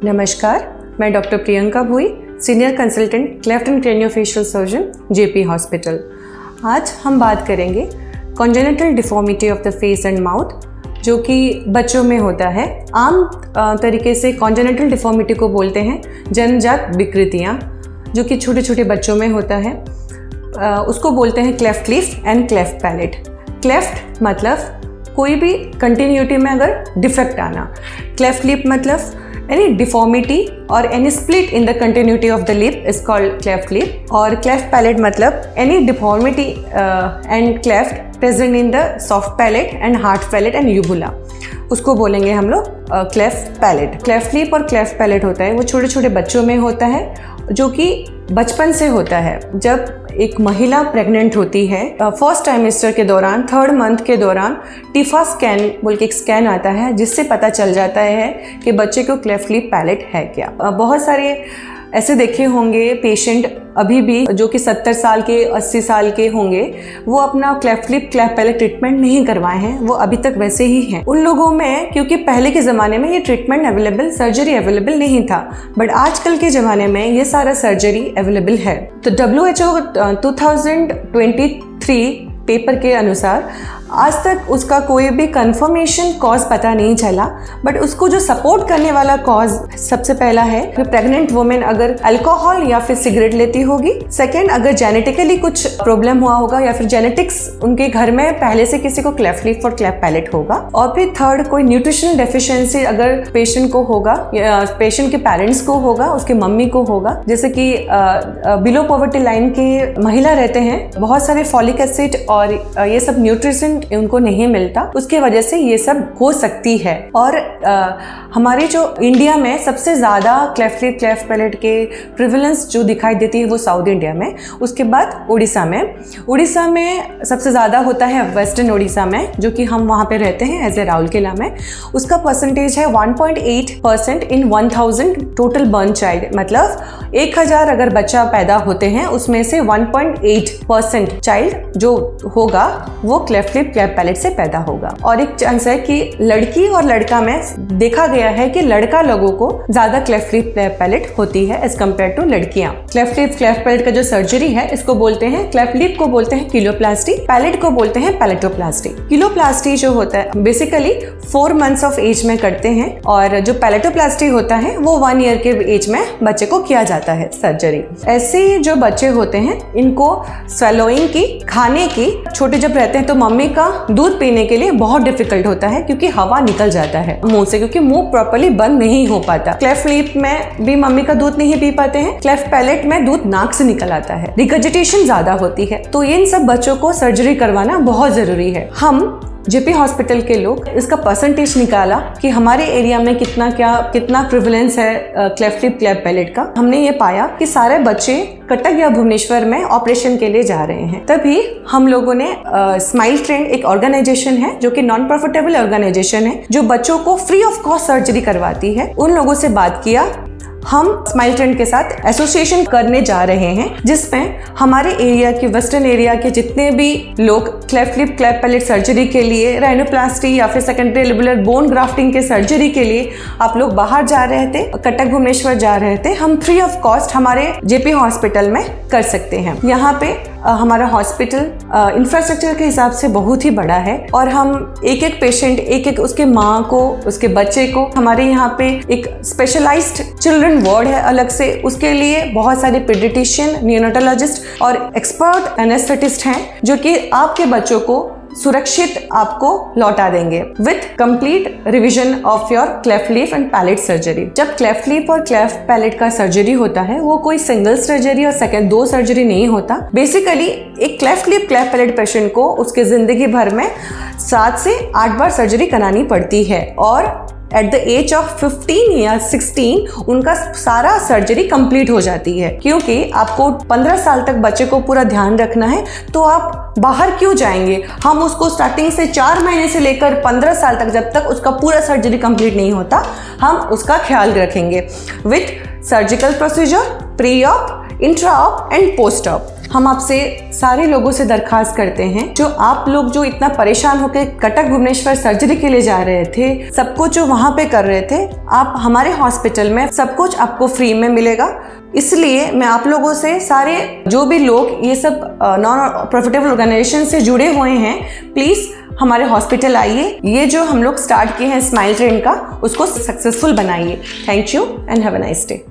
नमस्कार, मैं doctor Priyanka Bhoi, senior consultant cleft and craniofacial surgeon JP hospital. आज हम बात करेंगे congenital deformity of the face and mouth, जो कि बच्चों में होता है। आम तरीके से कॉन्जेनिटल डिफॉर्मिटी को बोलते हैं जन्मजात विकृतियाँ, जो कि छोटे छोटे बच्चों में होता है। उसको बोलते हैं cleft lip and cleft palate. Cleft मतलब कोई भी कंटिन्यूटी में अगर डिफेक्ट आना, क्लेफ्ट लिप मतलब any deformity or any split in the continuity of the lip is called cleft lip, और cleft palate मतलब any deformity and cleft present in the soft palate and hard palate and uvula, उसको बोलेंगे हम लोग cleft palate। cleft lip और cleft palate होता है वो छोटे छोटे बच्चों में होता है, जो कि बचपन से होता है। जब एक महिला प्रेग्नेंट होती है, फर्स्ट ट्राइमेस्टर के दौरान, थर्ड मंथ के दौरान टिफा स्कैन बोल के एक स्कैन आता है, जिससे पता चल जाता है कि बच्चे को क्लेफ्ट लिप पैलेट है क्या। बहुत सारे ऐसे देखे होंगे पेशेंट अभी भी जो कि 70 साल के 80 साल के होंगे, वो अपना cleft lip cleft palette treatment नहीं करवाए हैं, वो अभी तक वैसे ही हैं। उन लोगों में, क्योंकि पहले के ज़माने में ये ट्रीटमेंट अवेलेबल, सर्जरी अवेलेबल नहीं था, बट आजकल के ज़माने में ये सारा सर्जरी अवेलेबल है। तो WHO 2023 पेपर के अनुसार आज तक उसका कोई भी कंफर्मेशन कॉज पता नहीं चला, बट उसको जो सपोर्ट करने वाला कॉज सबसे पहला है कि प्रेग्नेंट वुमेन अगर अल्कोहल या फिर सिगरेट लेती होगी। सेकंड, अगर जेनेटिकली कुछ प्रॉब्लम हुआ होगा या फिर जेनेटिक्स उनके घर में पहले से किसी को क्लेफ्ट लिप और क्लेफ्ट पैलेट होगा। और फिर थर्ड, कोई न्यूट्रिशनल डेफिशिएंसी अगर पेशेंट को होगा या पेशेंट के पेरेंट्स को होगा, उसके मम्मी को होगा, जैसे कि बिलो पॉवर्टी लाइन के महिला रहते हैं, बहुत सारे फॉलिक एसिड और ये सब न्यूट्रिशन उनको नहीं मिलता, उसके वजह से ये सब हो सकती है। और हमारे जो इंडिया में सबसे ज़्यादा क्लेफ्ट लिप क्लेफ्ट पैलेट के प्रिवलेंस जो दिखाई देती है वो साउथ इंडिया में, उसके बाद उड़ीसा में सबसे ज़्यादा होता है वेस्टर्न उड़ीसा में, जो कि हम वहाँ पे रहते हैं एज ए राउरकेला में। उसका परसेंटेज है 1.8% इन 1000 टोटल बर्न चाइल्ड, मतलब 1000 अगर बच्चा पैदा होते हैं उसमें से 1.8% चाइल्ड जो होगा वो क्लेफ्ट लिप क्लेफ्ट पैलेट से पैदा होगा। और एक चांस है कि लड़की और लड़का में देखा गया है कि लड़का लोगों को ज्यादा क्लेफ्ट लिप क्लेफ्ट पैलेट होती है एज कम्पेयर टू लड़कियां। क्लेफ्ट लिप क्लेफ्ट पैलेट का जो सर्जरी है, इसको बोलते हैं, क्लेफ्ट लिप को बोलते हैं किलोप्लास्टी, पैलेट को बोलते हैं पैलेटोप्लास्टी। किलोप्लास्टी जो होता है बेसिकली 4 मंथ्स ऑफ एज में करते हैं, और जो पैलेटोप्लास्टी होता है वो 1 ईयर के एज में बच्चे को किया जाता है सर्जरी। ऐसे जो बच्चे होते हैं इनको स्वेलोइंग की, खाने की, छोटे जब रहते हैं तो मम्मी का दूध पीने के लिए बहुत डिफिकल्ट होता है, क्योंकि हवा निकल जाता है मुंह से, क्योंकि मुंह प्रॉपर्ली बंद नहीं हो पाता। क्लेफ्ट लिप में भी मम्मी का दूध नहीं पी पाते हैं, क्लेफ्ट पैलेट में दूध नाक से निकल आता है, रिगर्जिटेशन ज्यादा होती है। तो इन सब बच्चों को सर्जरी करवाना बहुत जरूरी है। हम जेपी हॉस्पिटल के लोग इसका परसेंटेज निकाला कि हमारे एरिया में कितना प्रिवलेंस है क्लेफ्ट लिप क्लेफ्ट पैलेट का। हमने ये पाया कि सारे बच्चे कटक या भुवनेश्वर में ऑपरेशन के लिए जा रहे हैं। तभी हम लोगों ने स्माइल ट्रेंड एक ऑर्गेनाइजेशन है, जो कि नॉन प्रॉफिटेबल ऑर्गेनाइजेशन है, जो बच्चों को फ्री ऑफ कॉस्ट सर्जरी करवाती है। उन लोगों से बात किया, हम स्माइल ट्रेंड के साथ एसोसिएशन करने जा रहे हैं, जिसमें हमारे एरिया के, वेस्टर्न एरिया के जितने भी लोग cleft lip cleft palette surgery के लिए, राइनोप्लास्टी या फिर सेकेंडरी लिबुलर बोन ग्राफ्टिंग के सर्जरी के लिए आप लोग बाहर जा रहे थे, कटक भुवनेश्वर जा रहे थे, हम फ्री ऑफ कॉस्ट हमारे जेपी हॉस्पिटल में कर सकते हैं। यहाँ पे हमारा हॉस्पिटल इंफ्रास्ट्रक्चर के हिसाब से बहुत ही बड़ा है, और हम एक पेशेंट, एक उसके माँ को, उसके बच्चे को, हमारे यहाँ पे एक स्पेशलाइज्ड चिल्ड्रन वार्ड है अलग से, उसके लिए बहुत सारे पीडियाट्रिशियन, नियोनेटोलॉजिस्ट और एक्सपर्ट एनेस्थेटिस्ट हैं, जो कि आपके बच्चों को सुरक्षित आपको लौटा देंगे with complete revision of your cleft lip and palate surgery. जब क्लेफ्ट लिप और क्लेफ्ट पैलेट का सर्जरी होता है, वो कोई सिंगल सर्जरी और सेकंड 2 सर्जरी नहीं होता। बेसिकली एक cleft lip cleft palate patient को उसके जिंदगी भर में 7 से 8 बार सर्जरी करानी पड़ती है, और एट द एज ऑफ 15 या 16 उनका सारा सर्जरी कंप्लीट हो जाती है। क्योंकि आपको 15 साल तक बच्चे को पूरा ध्यान रखना है, तो आप बाहर क्यों जाएंगे। हम उसको स्टार्टिंग से 4 महीने से लेकर 15 साल तक, जब तक उसका पूरा सर्जरी कंप्लीट नहीं होता, हम उसका ख्याल रखेंगे with surgical procedure, pre op, intra op and post op. हम आपसे सारे लोगों से दरखास्त करते हैं, जो आप लोग जो इतना परेशान होकर कटक भुवनेश्वर सर्जरी के लिए जा रहे थे, सब कुछ जो वहाँ पे कर रहे थे, आप हमारे हॉस्पिटल में सब कुछ आपको फ्री में मिलेगा। इसलिए मैं आप लोगों से सारे जो भी लोग ये सब नॉन प्रॉफिटेबल ऑर्गेनाइजेशन से जुड़े हुए हैं, प्लीज़ हमारे हॉस्पिटल आइए। ये जो हम लोग स्टार्ट किए हैं स्माइल ट्रेन का, उसको सक्सेसफुल बनाइए। Thank you and have a nice day.